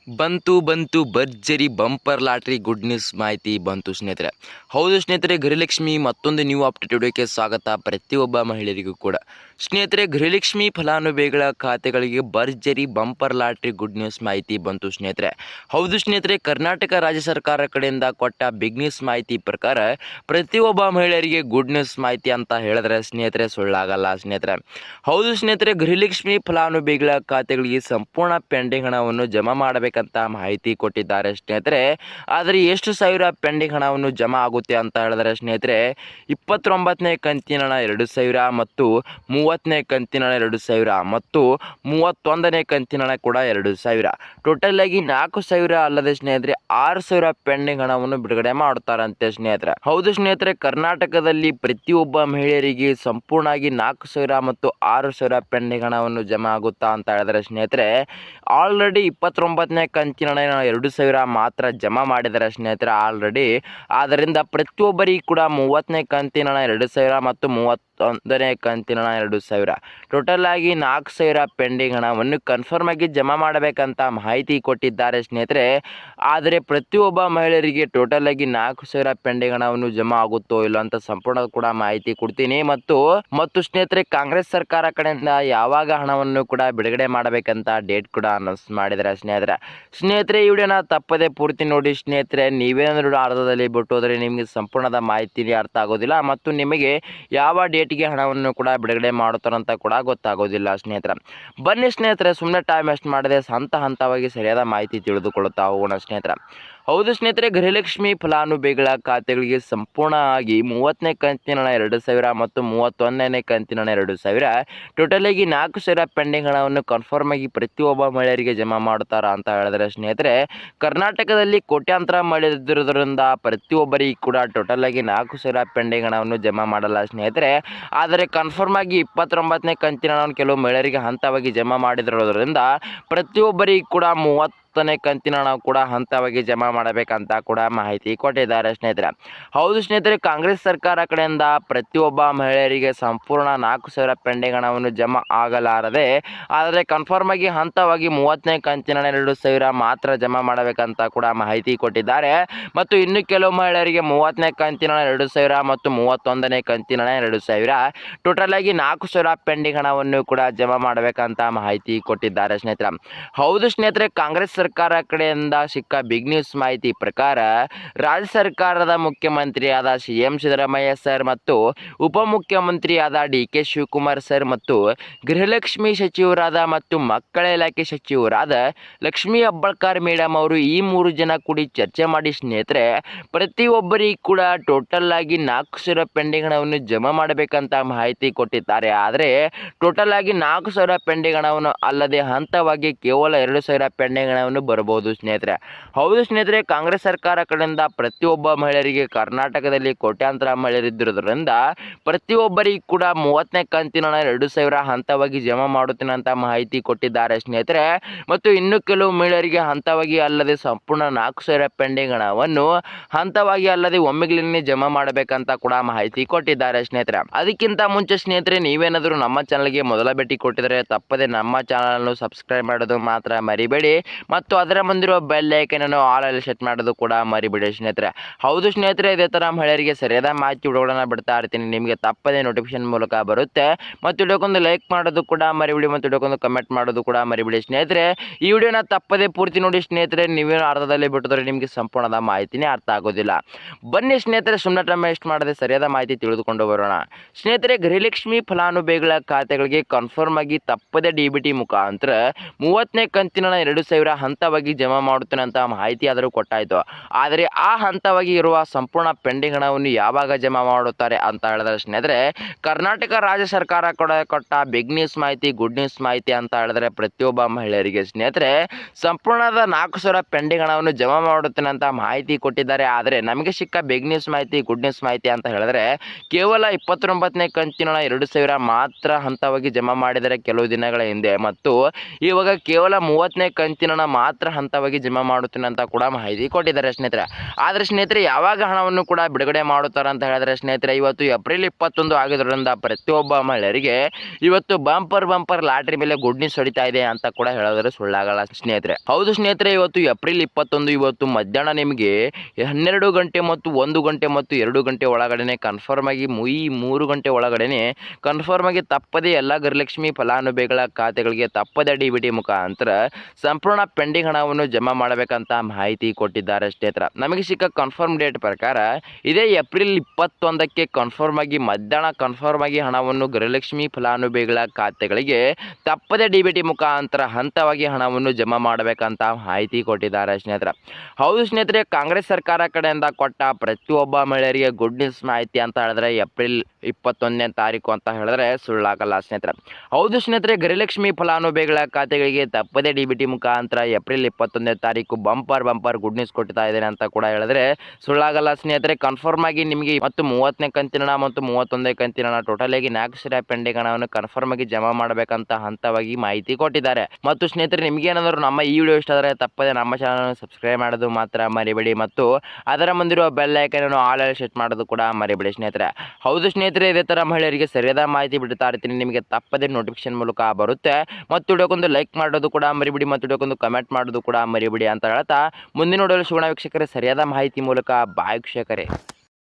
ಬಂತು ಬಂತು ಭರ್ಜರಿ ಬಂಪರ್ ಲಾಟ್ರಿ ಗುಡ್ ನ್ಯೂಸ್ ಮಾಹಿತಿ ಬಂತು ಸ್ನೇಹಿತರೆ. ಹೌದು ಸ್ನೇಹಿತರೆ, ಗೃಹಲಕ್ಷ್ಮಿ ಮತ್ತೊಂದು ನ್ಯೂ ಅಪ್ಡೇಟ್ ವಿಡಿಯೋಕ್ಕೆ ಸ್ವಾಗತ ಪ್ರತಿಯೊಬ್ಬ ಮಹಿಳೆಯರಿಗೂ ಕೂಡ. ಸ್ನೇಹಿತರೆ, ಗೃಹಲಕ್ಷ್ಮಿ ಫಲಾನುಭವಿಗಳ ಖಾತೆಗಳಿಗೆ ಭರ್ಜರಿ ಬಂಪರ್ ಲಾಟ್ರಿ ಗುಡ್ ನ್ಯೂಸ್ ಮಾಹಿತಿ ಬಂತು ಸ್ನೇಹಿತರೆ. ಹೌದು ಸ್ನೇಹಿತರೆ, ಕರ್ನಾಟಕ ರಾಜ್ಯ ಸರ್ಕಾರ ಕಡೆಯಿಂದ ಕೊಟ್ಟ ಬಿಗ್ ನ್ಯೂಸ್ ಮಾಹಿತಿ ಪ್ರಕಾರ ಪ್ರತಿಯೊಬ್ಬ ಮಹಿಳೆಯರಿಗೆ ಗುಡ್ ನ್ಯೂಸ್ ಮಾಹಿತಿ ಅಂತ ಹೇಳಿದ್ರೆ ಸ್ನೇಹಿತರೆ ಸುಳ್ಳಾಗಲ್ಲ ಸ್ನೇಹಿತರೆ. ಹೌದು ಸ್ನೇಹಿತರೆ, ಗೃಹಲಕ್ಷ್ಮಿ ಫಲಾನುಭವಿಗಳ ಖಾತೆಗಳಿಗೆ ಸಂಪೂರ್ಣ ಪೆಂಡಿಂಗ್ ಹಣವನ್ನು ಜಮಾ ಮಾಡಬೇಕಂತ ಮಾಹಿತಿ ಕೊಟ್ಟಿದ್ದಾರೆ ಸ್ನೇಹಿತರೆ. ಆದರೆ ಎಷ್ಟು ಸಾವಿರ ಪೆಂಡಿಂಗ್ ಹಣವನ್ನು ಜಮಾ ಆಗುತ್ತೆ ಅಂತ ಹೇಳಿದ್ರೆ ಸ್ನೇಹಿತರೆ, 29ನೇ ಕಂತಿನ ಹಣ 2,000 ಮತ್ತು 30ನೇ ಕಂತಿನ ಹಣ 2,000 ಮತ್ತು 31ನೇ ಕಂತಿನ ಹಣ ಕೂಡ 2,000, ಟೋಟಲ್ ಆಗಿ 4,000 ಅಲ್ಲದೆ ಸ್ನೇಹಿತರೆ 6,000 ಪೆಂಡಿಂಗ್ ಹಣವನ್ನು ಬಿಡುಗಡೆ ಮಾಡುತ್ತಾರಂತೆ ಸ್ನೇಹಿತರೆ. ಹೌದು ಸ್ನೇಹಿತರೆ, ಕರ್ನಾಟಕದಲ್ಲಿ ಪ್ರತಿಯೊಬ್ಬ ಮಹಿಳೆಯರಿಗೆ ಸಂಪೂರ್ಣವಾಗಿ 4,000 ಮತ್ತು 6,000 ಪೆಂಡಿಂಗ್ ಹಣವನ್ನು ಜಮಾ ಆಗುತ್ತಾ ಅಂತ ಹೇಳಿದ್ರೆ ಸ್ನೇಹಿತರೆ, ಆಲ್ರೆಡಿ 29ನೇ ಕಂತಿನ ಹಣ 2,000 ಮಾತ್ರ ಜಮಾ ಮಾಡಿದ್ದಾರೆ ಸ್ನೇಹಿತರೆ ಆಲ್ರೆಡಿ. ಆದ್ದರಿಂದ ಪ್ರತಿಯೊಬ್ಬರಿಗೂ ಕೂಡ 30ನೇ ಕಂತಿನ ಹಣ 2,000 ಮತ್ತು 31ನೇ ಕಂತಿನ ಹಣ 2,000, ಟೋಟಲ್ ಆಗಿ 4,000 ಪೆಂಡಿಂಗ್ ಹಣವನ್ನು ಕನ್ಫರ್ಮ್ ಆಗಿ ಜಮಾ ಮಾಡಬೇಕಂತ ಮಾಹಿತಿ ಕೊಟ್ಟಿದ್ದಾರೆ ಸ್ನೇಹಿತರೆ. ಆದರೆ ಪ್ರತಿಯೊಬ್ಬ ಮಹಿಳೆಯರಿಗೆ ಟೋಟಲ್ ಆಗಿ 4,000 ಪೆಂಡಿಂಗ್ ಹಣವನ್ನು ಜಮಾ ಆಗುತ್ತೋ ಇಲ್ಲ ಅಂತ ಸಂಪೂರ್ಣ ಕೂಡ ಮಾಹಿತಿ ಕೊಡ್ತೀನಿ. ಮತ್ತು ಸ್ನೇಹಿತರೆ, ಕಾಂಗ್ರೆಸ್ ಸರ್ಕಾರ ಕಡೆಯಿಂದ ಯಾವಾಗ ಹಣವನ್ನು ಕೂಡ ಬಿಡುಗಡೆ ಮಾಡಬೇಕಂತ ಡೇಟ್ ಕೂಡ ಅನೌನ್ಸ್ ಮಾಡಿದರೆ ಸ್ನೇಹಿತರೆ ಈ ವಿಡಿಯೋನ ತಪ್ಪದೆ ಪೂರ್ತಿ ನೋಡಿ ಸ್ನೇಹಿತರೆ. ನೀವೇನಾದರೂ ಅರ್ಧದಲ್ಲಿ ಬಿಟ್ಟು ಹೋದರೆ ನಿಮಗೆ ಸಂಪೂರ್ಣದ ಮಾಹಿತಿ ಅರ್ಥ ಆಗೋದಿಲ್ಲ ಮತ್ತು ನಿಮಗೆ ಯಾವ ಡೇಟ್ಗೆ ಹಣವನ್ನು ಕೂಡ ಬಿಡುಗಡೆ ಮಾಡುತ್ತಾರಂತ ಕೂಡ ಗೊತ್ತಾಗೋದಿಲ್ಲ ಸ್ನೇಹಿತರೆ. ಬನ್ನಿ ಸ್ನೇಹಿತರೆ, ಸುಮ್ಮನೆ ಟೈಮ್ ವೇಸ್ಟ್ ಮಾಡದೆ ಹಂತವಾಗಿ ಸರಿಯಾದ ಮಾಹಿತಿ ತಿಳಿದುಕೊಳ್ಳುತ್ತಾ ಹೋಗೋಣ ಸ್ನೇಹಿತರೆ. ಹೌದು ಸ್ನೇಹಿತರೆ, ಗೃಹಲಕ್ಷ್ಮಿ ಫಲಾನುಭವಿಗಳ ಖಾತೆಗಳಿಗೆ ಸಂಪೂರ್ಣವಾಗಿ 30ನೇ ಕಂತಿನ ಹಣ 2,000 ಮತ್ತು 31ನೇ ಕಂತಿನ ಹಣ 2,000, ಟೋಟಲ್ ಆಗಿ 4,000 ಪೆಂಡಿಂಗ್ ಹಣವನ್ನು ಕನ್ಫರ್ಮ್ ಆಗಿ ಪ್ರತಿಯೊಬ್ಬ ಮಹಿಳೆಯರಿಗೆ ಜಮಾ ಮಾಡುತ್ತಾರ ಅಂತ ಹೇಳಿದ್ರೆ ಸ್ನೇಹಿತರೆ, ಕರ್ನಾಟಕದಲ್ಲಿ ಕೋಟ್ಯಾಂತರ ಮಹಿಳೆಯರಿರುವುದರಿಂದ ಪ್ರತಿಯೊಬ್ಬರಿಗೂ ಕೂಡ ಟೋಟಲ್ ಆಗಿ 4,000 ಪೆಂಡಿಂಗ್ ಹಣವನ್ನು ಜಮಾ ಮಾಡಲ್ಲ ಸ್ನೇಹಿತರೆ. ಆದರೆ ಕನ್ಫರ್ಮ್ ಆಗಿ 29ನೇ ಕಂತಿನ ಹಣವನ್ನು ಕೆಲವು ಮಹಿಳೆಯರಿಗೆ ಹಂತವಾಗಿ ಜಮಾ ಮಾಡಿದಿರೋದ್ರಿಂದ ಪ್ರತಿಯೊಬ್ಬರಿಗೂ ಕೂಡ 30ನೇ ಕಂತಿನ ಹಣ ಕೂಡ ಹಂತವಾಗಿ ಜಮಾ ಮಾಡಬೇಕಂತ ಕೂಡ ಮಾಹಿತಿ ಕೊಟ್ಟಿದ್ದಾರೆ ಸ್ನೇಹಿತರೆ. ಹೌದು ಸ್ನೇಹಿತರೆ, ಕಾಂಗ್ರೆಸ್ ಸರ್ಕಾರ ಕಡೆಯಿಂದ ಪ್ರತಿಯೊಬ್ಬ ಮಹಿಳೆಯರಿಗೆ ಸಂಪೂರ್ಣ 4,000 ಪೆಂಡಿಂಗ್ ಹಣವನ್ನು ಜಮಾ ಆಗಲಾರದೆ, ಆದರೆ ಕನ್ಫರ್ಮ್ ಆಗಿ ಹಂತವಾಗಿ 30ನೇ ಕಂತಿನ ಹಣ 2,000 ಮಾತ್ರ ಜಮಾ ಮಾಡಬೇಕಂತ ಕೂಡ ಮಾಹಿತಿ ಕೊಟ್ಟಿದ್ದಾರೆ. ಮತ್ತು ಇನ್ನು ಕೆಲವು ಮಹಿಳೆಯರಿಗೆ 30ನೇ ಕಂತಿನ ಹಣ 2,000 ಮತ್ತು 31ನೇ ಕಂತಿನ ಹಣ 2,000, ಟೋಟಲ್ ಆಗಿ 4,000 ಪೆಂಡಿಂಗ್ ಹಣವನ್ನು ಕೂಡ ಜಮಾ ಮಾಡಬೇಕಂತ ಮಾಹಿತಿ ಕೊಟ್ಟಿದ್ದಾರೆ ಸ್ನೇಹಿತರೆ. ಹೌದು ಸ್ನೇಹಿತರೆ, ಕಾಂಗ್ರೆಸ್ ಸರ್ಕಾರ ಕಡೆಯಿಂದ ಸಿಕ್ಕ ಬಿಗ್ ನ್ಯೂಸ್ ಮಾಹಿತಿ ಪ್ರಕಾರ ರಾಜ್ಯ ಸರ್ಕಾರದ ಮುಖ್ಯಮಂತ್ರಿಯಾದ CM ಸಿದ್ದರಾಮಯ್ಯ ಸರ್ ಮತ್ತು ಉಪಮುಖ್ಯಮಂತ್ರಿಯಾದ DK ಶಿವಕುಮಾರ್ ಸರ್ ಮತ್ತು ಗೃಹಲಕ್ಷ್ಮಿ ಸಚಿವರಾದ ಮತ್ತು ಮಕ್ಕಳ ಇಲಾಖೆ ಸಚಿವರಾದ ಲಕ್ಷ್ಮೀ ಹೆಬ್ಬಾಳ್ಕರ್ ಮೇಡಮ್ ಅವರು ಈ 3 ಜನ ಕೂಡಿ ಚರ್ಚೆ ಮಾಡಿ ಸ್ನೇಹಿತರೆ ಪ್ರತಿಯೊಬ್ಬರಿಗೂ ಕೂಡ ಟೋಟಲ್ ಆಗಿ 4,000 ಪೆಂಡಿಂಗ್ ಹಣವನ್ನು ಜಮಾ ಮಾಡಬೇಕಂತ ಮಾಹಿತಿ ಕೊಟ್ಟಿದ್ದಾರೆ. ಆದರೆ ಟೋಟಲ್ ಆಗಿ 4,000 ಪೆಂಡಿಂಗ್ ಹಣವನ್ನು ಅಲ್ಲದೆ ಹಂತವಾಗಿ ಕೇವಲ 2,000 ಪೆಂಡಿಂಗ್ ಹಣವನ್ನು ಬರಬಹುದು ಸ್ನೇಹಿತರೆ. ಹೌದು ಸ್ನೇಹಿತರೆ, ಕಾಂಗ್ರೆಸ್ ಸರ್ಕಾರ ಕಡೆಯಿಂದ ಪ್ರತಿಯೊಬ್ಬ ಮಹಿಳೆಯರಿಗೆ ಕರ್ನಾಟಕದಲ್ಲಿ ಕೋಟ್ಯಾಂತರ ಮಹಿಳೆಯರಿದ್ದಿರೋದ್ರಿಂದ ಪ್ರತಿಯೊಬ್ಬರಿಗೂ ಕೂಡ 30ನೇ ಕಂತಿನ ಹಣ 2,000 ಹಂತವಾಗಿ ಜಮಾ ಮಾಡುತ್ತೇನೆ ಅಂತ ಮಾಹಿತಿ ಕೊಟ್ಟಿದ್ದಾರೆ ಸ್ನೇಹಿತರೆ. ಮತ್ತು ಇನ್ನು ಕೆಲವು ಮಹಿಳೆಯರಿಗೆ ಹಂತವಾಗಿ ಅಲ್ಲದೆ ಸಂಪೂರ್ಣ 4,000 ಪೆಂಡಿಂಗ್ ಹಣವನ್ನು ಹಂತವಾಗಿ ಅಲ್ಲದೆ ಒಮ್ಮೆಗಳನ್ನೇ ಜಮಾ ಮಾಡಬೇಕಂತ ಕೂಡ ಮಾಹಿತಿ ಕೊಟ್ಟಿದ್ದಾರೆ ಸ್ನೇಹಿತರೆ. ಅದಕ್ಕಿಂತ ಮುಂಚೆ ಸ್ನೇಹಿತರೆ, ನೀವೇನಾದರೂ ನಮ್ಮ ಚಾನಲ್ಗೆ ಮೊದಲ ಭೇಟಿ ಕೊಟ್ಟಿದ್ರೆ ತಪ್ಪದೆ ನಮ್ಮ ಚಾನಲನ್ನು ಸಬ್ಸ್ಕ್ರೈಬ್ ಮಾಡೋದು ಮಾತ್ರ ಮರಿಬೇಡಿ ಮತ್ತು ಅದರ ಮುಂದಿರುವ ಬೆಲ್ ಐಕನ್ ಅನ್ನು ಆಲ್ ಅಲ್ಲಿ ಸೆಟ್ ಮಾಡೋದು ಕೂಡ ಮರಿಬೇಡಿ ಸ್ನೇಹಿತರೆ. ಹೌದು ಸ್ನೇಹಿತರೆ, ಇದೇ ಥರ ಮಹಿಳೆಯರಿಗೆ ಸರಿಯಾದ ಮಾಹಿತಿ ವಿಡಿಯೋಗಳನ್ನ ಬಿಡ್ತಾ ಇರ್ತೀನಿ, ನಿಮಗೆ ತಪ್ಪದೆ ನೋಟಿಫಿಕೇಶನ್ ಮೂಲಕ ಬರುತ್ತೆ. ಮತ್ತು ವಿಡಿಯೋಕ್ಕೊಂದು ಲೈಕ್ ಮಾಡೋದು ಕೂಡ ಮರಿಬೇಡಿ ಮತ್ತು ವಿಡಿಯೋಕ್ಕೊಂದು ಕಮೆಂಟ್ ಮಾಡೋದು ಕೂಡ ಮರಿಬೇಡಿ ಸ್ನೇಹಿತರೆ. ಈ ವಿಡಿಯೋನ ತಪ್ಪದೆ ಪೂರ್ತಿ ನೋಡಿ ಸ್ನೇಹಿತರೆ, ನೀವೇನು ಅರ್ಧದಲ್ಲಿ ಬಿಟ್ಟಿದ್ರೆ ನಿಮಗೆ ಸಂಪೂರ್ಣದ ಮಾಹಿತಿನೇ ಅರ್ಥ ಆಗೋದಿಲ್ಲ. ಬನ್ನಿ ಸ್ನೇಹಿತರೆ, ಸುಮ್ಮನೆ ಟೈಮ್ ವೇಸ್ಟ್ ಮಾಡದೆ ಸರಿಯಾದ ಮಾಹಿತಿ ತಿಳಿದುಕೊಂಡು ಬರೋಣ ಸ್ನೇಹಿತರೆ. ಗೃಹಲಕ್ಷ್ಮಿ ಫಲಾನುಭವಿಗಳ ಖಾತೆಗಳಿಗೆ ಕನ್ಫರ್ಮ್ ಆಗಿ ತಪ್ಪದೆ DBT ಮುಖಾಂತರ 30ನೇ ಕಂತಿನ 2,000 ಹಂತವಾಗಿ ಜಮಾ ಮಾಡುತ್ತೇನೆ ಅಂತ ಮಾಹಿತಿ ಆದರೂ ಕೊಟ್ಟಾಯಿತು. ಆದರೆ ಆ ಹಂತವಾಗಿ ಇರುವ ಸಂಪೂರ್ಣ ಪೆಂಡಿಂಗ್ ಹಣವನ್ನು ಯಾವಾಗ ಜಮಾ ಮಾಡುತ್ತಾರೆ ಅಂತ ಹೇಳಿದ್ರೆ ಸ್ನೇಹಿತರೆ, ಕರ್ನಾಟಕ ರಾಜ್ಯ ಸರ್ಕಾರ ಕೊಟ್ಟ ಬಿಗ್ ನ್ಯೂಸ್ ಮಾಹಿತಿ ಗುಡ್ ನ್ಯೂಸ್ ಮಾಹಿತಿ ಅಂತ ಹೇಳಿದ್ರೆ ಪ್ರತಿಯೊಬ್ಬ ಮಹಿಳೆಯರಿಗೆ ಸ್ನೇಹಿತರೆ ಸಂಪೂರ್ಣದ 4,000 ಪೆಂಡಿಂಗ್ ಹಣವನ್ನು ಜಮಾ ಮಾಡುತ್ತೇನೆ ಅಂತ ಮಾಹಿತಿ ಕೊಟ್ಟಿದ್ದಾರೆ. ಆದರೆ ನಮಗೆ ಸಿಕ್ಕ ಬಿಗ್ ನ್ಯೂಸ್ ಮಾಹಿತಿ ಗುಡ್ ನ್ಯೂಸ್ ಮಾಹಿತಿ ಅಂತ ಹೇಳಿದ್ರೆ ಕೇವಲ 29ನೇ ಕಂತಿನ 2,000 ಮಾತ್ರ ಹಂತವಾಗಿ ಜಮಾ ಮಾಡಿದರೆ ಕೆಲವು ದಿನಗಳ ಹಿಂದೆ, ಮತ್ತು ಇವಾಗ ಕೇವಲ 30ನೇ ಕಂತಿನ ಮಾತ್ರ ಹಂತವಾಗಿ ಜಮಾ ಮಾಡುತ್ತೇನೆ ಅಂತ ಕೂಡ ಮಾಹಿತಿ ಕೊಟ್ಟಿದ್ದಾರೆ ಸ್ನೇಹಿತರೆ. ಆದರೆ ಸ್ನೇಹಿತರೆ ಯಾವಾಗ ಹಣವನ್ನು ಕೂಡ ಬಿಡುಗಡೆ ಮಾಡುತ್ತಾರೆ ಅಂತ ಹೇಳಿದ್ರೆ ಸ್ನೇಹಿತರೆ, ಇವತ್ತು ಏಪ್ರಿಲ್ 21 ಆಗಿರೋದ್ರಿಂದ ಪ್ರತಿಯೊಬ್ಬ ಮಹಿಳೆಯರಿಗೆ ಇವತ್ತು ಬಂಪರ್ ಲಾಟ್ರಿ ಮೇಲೆ ಗುಡ್ ನ್ಯೂಸ್ ಹೊಡಿತಾ ಇದೆ ಅಂತ ಕೂಡ ಹೇಳೋದ್ರೆ ಸುಳ್ಳಾಗಲ್ಲ ಸ್ನೇಹಿತರೆ. ಹೌದು ಸ್ನೇಹಿತರೆ, ಇವತ್ತು ಏಪ್ರಿಲ್ 21 ಇವತ್ತು ಮಧ್ಯಾಹ್ನ ನಿಮಗೆ 12 ಗಂಟೆ ಮತ್ತು 1 ಗಂಟೆ ಮತ್ತು 2 ಗಂಟೆ ಒಳಗಡೆನೆ ಕನ್ಫರ್ಮ್ ಆಗಿ ಈ 3 ಗಂಟೆ ಒಳಗಡೆನೆ ಕನ್ಫರ್ಮ್ ಆಗಿ ತಪ್ಪದೆ ಎಲ್ಲ ಗೃಹಲಕ್ಷ್ಮಿ ಫಲಾನುಭವಿಗಳ ಖಾತೆಗಳಿಗೆ ತಪ್ಪದೆ DBT ಮುಖಾಂತರ ಸಂಪೂರ್ಣ ಪೆಂಡಿಂಗ್ ಹಣವನ್ನು ಜಮಾ ಮಾಡಬೇಕಂತ ಮಾಹಿತಿ ಕೊಟ್ಟಿದ್ದಾರೆ ಸ್ನೇಹಿತರೆ. ನಮಗೆ ಸಿಕ್ಕ ಕನ್ಫರ್ಮ್ ಡೇಟ್ ಪ್ರಕಾರ ಇದೇ ಏಪ್ರಿಲ್ 21ಕ್ಕೆ ಕನ್ಫರ್ಮ್ ಆಗಿ ಮಧ್ಯಾಹ್ನ ಕನ್ಫರ್ಮ್ ಆಗಿ ಹಣವನ್ನು ಗೃಹಲಕ್ಷ್ಮಿ ಫಲಾನುಭವಿಗಳ ಖಾತೆಗಳಿಗೆ ತಪ್ಪದೆ DBT ಮುಖಾಂತರ ಹಂತವಾಗಿ ಹಣವನ್ನು ಜಮಾ ಮಾಡಬೇಕಂತ ಮಾಹಿತಿ ಕೊಟ್ಟಿದ್ದಾರೆ ಸ್ನೇಹಿತರೆ. ಹೌದು ಸ್ನೇಹಿತರೆ, ಕಾಂಗ್ರೆಸ್ ಸರ್ಕಾರ ಕಡೆಯಿಂದ ಕೊಟ್ಟ ಪ್ರತಿಯೊಬ್ಬ ಮಹಿಳೆಯರಿಗೆ ಗುಡ್ ನ್ಯೂಸ್ ಮಾಹಿತಿ ಅಂತ ಹೇಳಿದ್ರೆ ಏಪ್ರಿಲ್ 21ನೇ ತಾರೀಕು ಅಂತ ಹೇಳಿದ್ರೆ ಸುಳ್ಳಾಗಲ್ಲ ಸ್ನೇಹಿತರೆ. ಹೌದು ಸ್ನೇಹಿತರೆ, ಗೃಹಲಕ್ಷ್ಮಿ ಫಲಾನುಭವಿಗಳ ಖಾತೆಗಳಿಗೆ ತಪ್ಪದೆ DBT ಮುಖಾಂತರ ಏಪ್ರಿಲ್ 21ನೇ ತಾರೀಕು ಬಂಪರ್ ಗುಡ್ ನ್ಯೂಸ್ ಕೊಡ್ತಾ ಇದ್ದೇನೆ ಅಂತ ಕೂಡ ಹೇಳಿದ್ರೆ ಸುಳ್ಳಾಗಲ್ಲ ಸ್ನೇಹಿತರೆ. ಕನ್ಫರ್ಮ್ ಆಗಿ ನಿಮಗೆ ಮತ್ತು 30ನೇ ಕಂತಿನ ಹಣ ಮತ್ತು 31ನೇ ಕಂತಿನ ಹಣ ಟೋಟಲ್ ಆಗಿ 4 ಸಾವಿರ ಪೆಂಡಿಂಗ್ ಹಣವನ್ನು ಕನ್ಫರ್ಮ್ ಆಗಿ ಜಮಾ ಮಾಡಬೇಕಂತ ಹಂತವಾಗಿ ಮಾಹಿತಿ ಕೊಟ್ಟಿದ್ದಾರೆ. ಮತ್ತು ಸ್ನೇಹಿತರೆ, ನಿಮಗೆ ಏನಾದರೂ ನಮ್ಮ ಈ ವಿಡಿಯೋ ಇಷ್ಟ ಆದರೆ ತಪ್ಪದೆ ನಮ್ಮ ಚಾನಲ್ ಸಬ್ಸ್ಕ್ರೈಬ್ ಮಾಡೋದು ಮಾತ್ರ ಮರಿಬೇಡಿ ಮತ್ತು ಅದರ ಮುಂದಿರುವ ಬೆಲ್ ಐಕನ್ ಅನ್ನು ಆಲ್ ಸೆಟ್ ಮಾಡೋದು ಕೂಡ ಮರಿಬೇಡಿ ಸ್ನೇಹಿತರೆ. ಹೌದು ಸ್ನೇಹಿತರೆ, ಇದೇ ಥರ ಮಹಿಳೆಯರಿಗೆ ಸರಿಯಾದ ಮಾಹಿತಿ ಬಿಡ್ತಾ ಇರ್ತೀನಿ, ನಿಮಗೆ ತಪ್ಪದೆ ನೋಟಿಫಿಕೇಶನ್ ಮೂಲಕ ಬರುತ್ತೆ. ಮತ್ತು ವಿಡಿಯೋಕ್ಕೊಂದು ಲೈಕ್ ಮಾಡೋದು ಕೂಡ ಮರಿಬೇಡಿ ಮತ್ತು ವಿಡಿಯೋಕ್ಕೊಂದು ಕಮೆಂಟ್ ಮಾಡೋದು ಕೂಡ ಮರಿಬೇಡಿ ಅಂತ ಹೇಳ್ತಾ ಮುಂದಿನ ವಿಡಿಯೋದಲ್ಲಿ ಸಿಗೋಣ ವೀಕ್ಷಕರೇ, ಸರಿಯಾದ ಮಾಹಿತಿ ಮೂಲಕ ಬಾಯ್ ವೀಕ್ಷಕರೇ.